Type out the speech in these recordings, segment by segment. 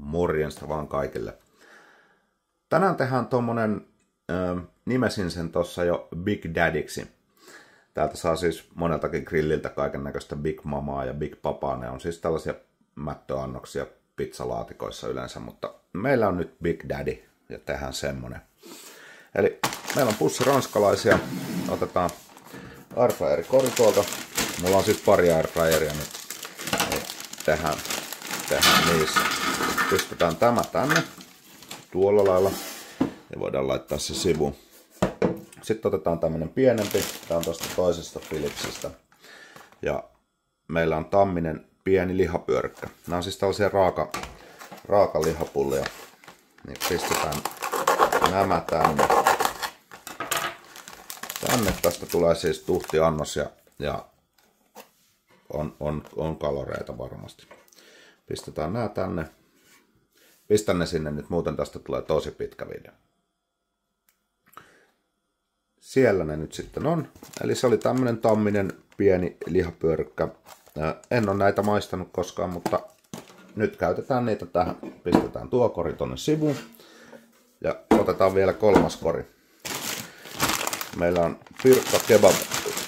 Morjesta vaan kaikille. Tänään tehdään tommonen, nimesin sen tossa jo Big Daddyksi. Täältä saa siis moneltakin grilliltä kaiken näköistä Big Mamaa ja Big Papaa. Ne on siis tällaisia mättöannoksia pizzalaatikoissa yleensä, mutta meillä on nyt Big Daddy ja tehdään semmonen. Eli meillä on pussi ranskalaisia. Otetaan airfryeri kori tuolta. Mulla on siis pari airfryeria nyt. Tehdään niissä. Pistetään tämä tänne tuolla lailla ja voidaan laittaa se sivuun. Sitten otetaan tämmönen pienempi. Tää on tosta toisesta Philipsistä. Ja meillä on Tamminen pieni lihapyörkkä. Nämä on siis tällaisia raaka lihapullia. Niin pistetään nämä tänne. Tästä tulee siis tuhti annos ja on kaloreita varmasti. Pistetään nämä tänne. Pistän ne sinne nyt, muuten tästä tulee tosi pitkä video. Siellä ne nyt sitten on. Eli se oli tämmönen Tamminen pieni lihapyörykkä. En ole näitä maistanut koskaan, mutta nyt käytetään niitä tähän. Pistetään tuo kori tonne sivuun. Ja otetaan vielä kolmas kori. Meillä on Pirkka Kebab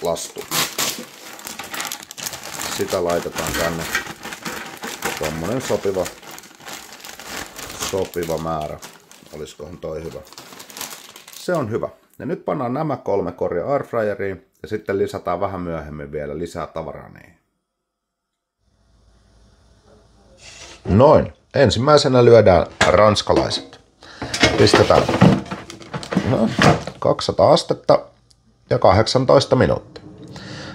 lastu. Sitä laitetaan tänne. Tommonen sopiva määrä. Olisikohan toi hyvä? Se on hyvä. Ja nyt pannaan nämä 3 koria airfryeriin ja sitten lisätään vähän myöhemmin vielä lisää tavaraa niihin. Noin. Ensimmäisenä lyödään ranskalaiset. Pistetään 200 astetta ja 18 minuuttia.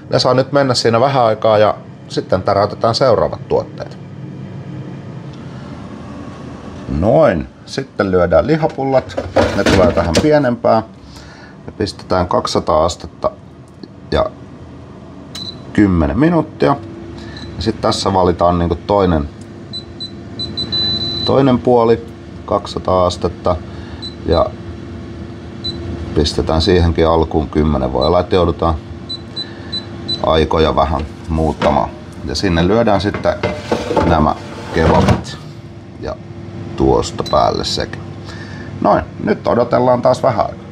Ne saa nyt mennä siinä vähän aikaa ja sitten täräytetään seuraavat tuotteet. Noin. Sitten lyödään lihapullat. Ne tulee tähän pienempään. Ja pistetään 200 astetta ja 10 minuuttia. Ja sitten tässä valitaan niinku toinen puoli 200 astetta ja pistetään siihenkin alkuun 10. Voi olla, että joudutaan aikoja vähän muuttamaan. Ja sinne lyödään sitten nämä kebabit ja tuosta päälle sekin. Noin, nyt odotellaan taas vähän aikaa.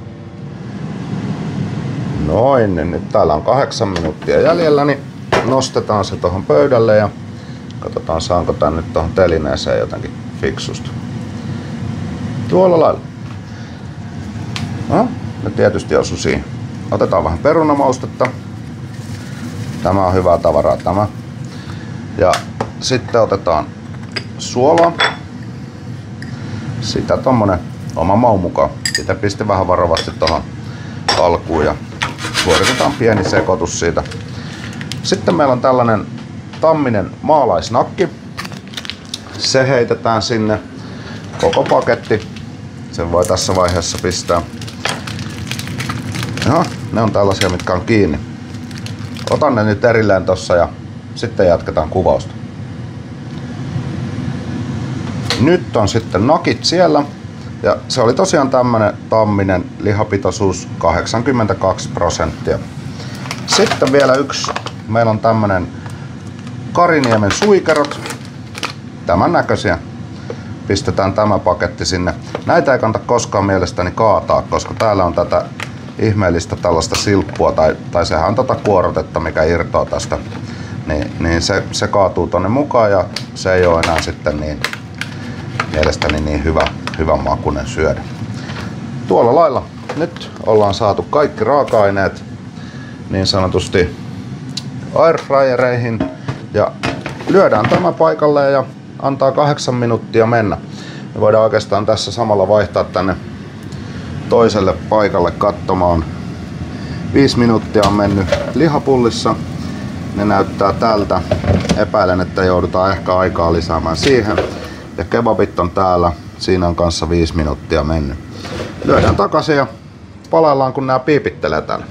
Noin, niin nyt täällä on 8 minuuttia jäljellä, niin nostetaan se tuohon pöydälle ja katsotaan saanko tän nyt tuohon telineeseen jotenkin fiksusta. Tuolla lailla. No, ne tietysti osu siihen. Otetaan vähän perunamaustetta. Tämä on hyvää tavaraa tämä. Ja sitten otetaan suolaa. Sitä tommonen oma maun mukaan. Sitä pisti vähän varovasti tuohon alkuun ja suoritetaan pieni sekoitus siitä. Sitten meillä on tällainen Tamminen maalaisnakki. Se heitetään sinne koko paketti. Sen voi tässä vaiheessa pistää. Joo, ne on tällaisia, mitkä on kiinni. Otan ne nyt erilleen tossa ja sitten jatketaan kuvausta. Nyt on sitten nakit siellä. Ja se oli tosiaan tämmönen Tamminen lihapitoisuus 82%. Sitten vielä yksi. Meillä on tämmönen Kariniemen suikerot. Tämän näköisiä. Pistetään tämä paketti sinne. Näitä ei kannata koskaan mielestäni kaataa, koska täällä on tätä ihmeellistä tällaista silppua tai sehän on tätä kuorotetta, mikä irtoaa tästä. Niin se kaatuu tonne mukaan ja se ei ole enää sitten niin mielestäni niin hyvän makuinen syödä. Tuolla lailla nyt ollaan saatu kaikki raaka-aineet niin sanotusti airfryereihin ja lyödään tämä paikalle ja antaa 8 minuuttia mennä. Me voidaan oikeastaan tässä samalla vaihtaa tänne toiselle paikalle katsomaan. 5 minuuttia on mennyt lihapullissa. Ne näyttää tältä. Epäilen, että joudutaan ehkä aikaa lisäämään siihen. Ja kebabit on täällä. Siinä on kanssa 5 minuuttia mennyt. Lyödään takaisin ja palaillaan kun nää piipittelee täällä.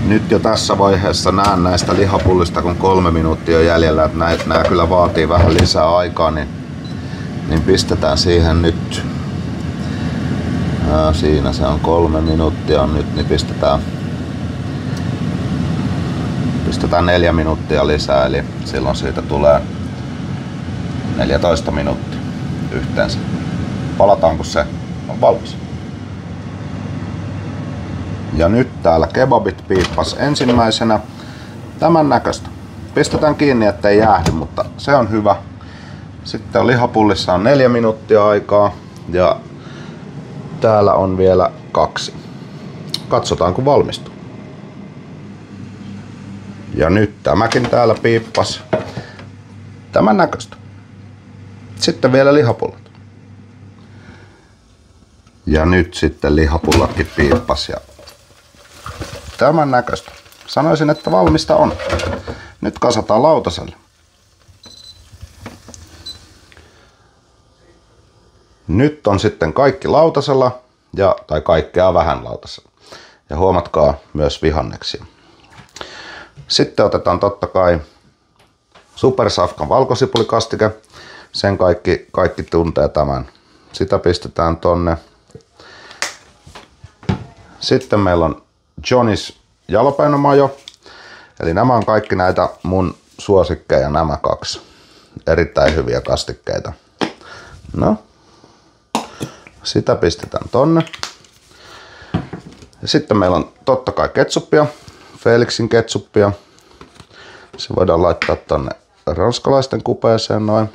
Nyt jo tässä vaiheessa näen näistä lihapullista kun 3 minuuttia on jäljellä, että nää kyllä vaatii vähän lisää aikaa, niin pistetään siihen nyt. Siinä se on 3 minuuttia on nyt, niin pistetään 4 minuuttia lisää, eli silloin siitä tulee 14 minuuttia yhteensä. Palataan, kun se on valmis. Ja nyt täällä kebabit piippas ensimmäisenä tämän näköistä. Pistetään kiinni, ettei jäähdy, mutta se on hyvä. Sitten lihapullissa on 4 minuuttia aikaa ja täällä on vielä 2. Katsotaan, kun valmistuu. Ja nyt tämäkin täällä piippas tämän näköistä. Sitten vielä lihapullat. Ja nyt sitten lihapullatkin piippas ja tämän näköistä. Sanoisin, että valmista on. Nyt kasataan lautaselle. Nyt on sitten kaikki lautasella, tai kaikkea vähän lautasella. Ja huomatkaa myös vihanneksia. Sitten otetaan totta kai Supersafkan valkosipulikastike. Sen kaikki tuntee tämän. Sitä pistetään tonne. Sitten meillä on Johnny's jalapeno-majo. Eli nämä on kaikki näitä mun suosikkeja, nämä 2. Erittäin hyviä kastikkeita. No. Sitä pistetään tonne. Ja sitten meillä on totta kai ketsuppia. Felixin ketsuppia. Se voidaan laittaa tonne ranskalaisten kupeeseen noin.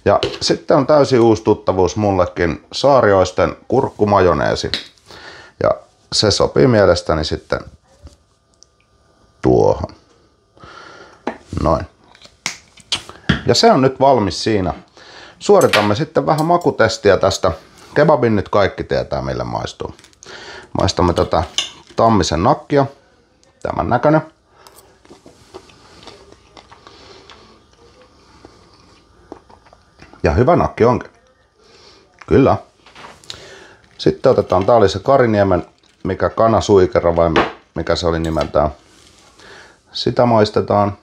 Ja sitten on täysin uusi tuttavuus mullekin, Saarioisten kurkkumajoneesi. Ja se sopii mielestäni sitten tuohon. Noin. Ja se on nyt valmis siinä. Suoritamme sitten vähän makutestiä tästä. Kebabin nyt kaikki tietää, mille maistuu. Maistamme tätä Tammisen nakkia. Tämän näköinen. Ja hyvä nakki onkin. Kyllä. Sitten otetaan, tää oli se Kariniemen, mikä kanasuikera vai mikä se oli nimeltään. Sitä maistetaan.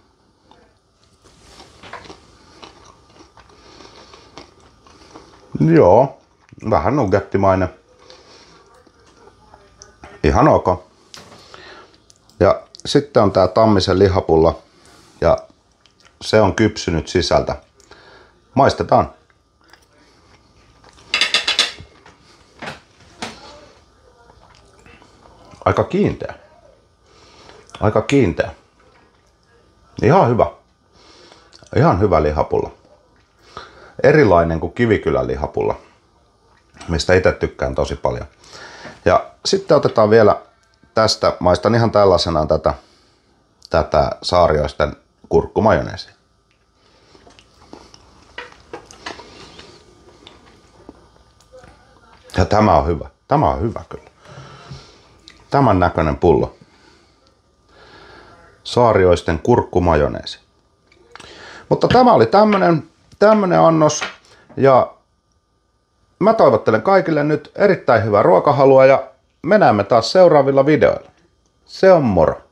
Joo, vähän nuggettimainen. Ihan ok. Ja sitten on tää Tammisen lihapulla ja se on kypsynyt sisältä. Maistetaan. Aika kiinteä. Aika kiinteä. Ihan hyvä. Ihan hyvä lihapulla. Erilainen kuin Kivikylän lihapulla, mistä itse tykkään tosi paljon. Ja sitten otetaan vielä tästä, maistan ihan tällaisenaan tätä Saarioisten kurkkumajoneesia. Ja tämä on hyvä. Tämä on hyvä kyllä. Tämän näköinen pullo. Saarioisten kurkkumajoneesi. Mutta tämä oli tämmönen annos. Ja mä toivottelen kaikille nyt erittäin hyvää ruokahalua ja me näemme taas seuraavilla videoilla. Se on moro!